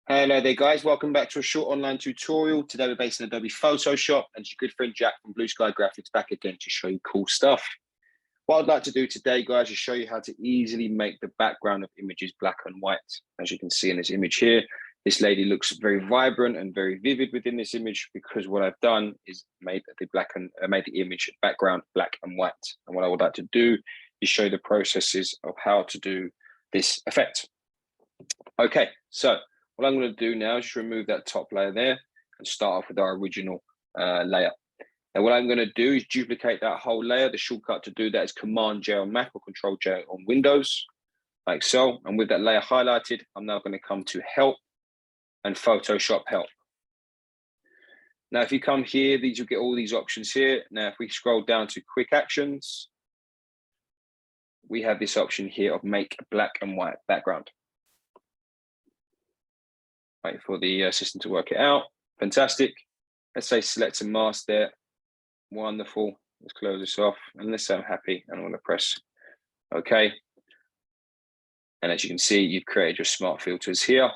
Hello there guys, welcome back to a short online tutorial. Today we're based in Adobe Photoshop and it's your good friend Jack from Blue Sky Graphics back again to show you cool stuff. What I'd like to do today guys is show you how to easily make the background of images black and white. As you can see in this image here, this lady looks very vibrant and very vivid within this image because what I've done is made the image background black and white. And what I would like to do is show you the processes of how to do this effect. Okay, so what I'm going to do now is just remove that top layer there and start off with our original layer. Now what I'm going to do is duplicate that whole layer. The shortcut to do that is Command-J on Mac or Control-J on Windows, like so. And with that layer highlighted, I'm now going to come to Help and Photoshop Help. Now if you come here, you'll get all these options here. Now if we scroll down to Quick Actions, we have this option here of Make Black and White Background. Wait for the system to work it out. Fantastic. Let's say select a mask there. Wonderful. Let's close this off. And let's say I'm happy and I'm going to press OK. And as you can see, you've created your smart filters here.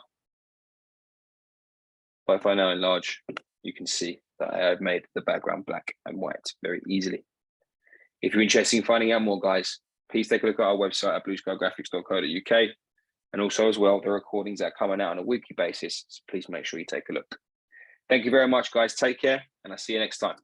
But if I now enlarge, you can see that I've made the background black and white very easily. If you're interested in finding out more, guys, please take a look at our website at blueskygraphics.co.uk. And also as well, the recordings that are coming out on a weekly basis. So please make sure you take a look. Thank you very much, guys. Take care, and I'll see you next time.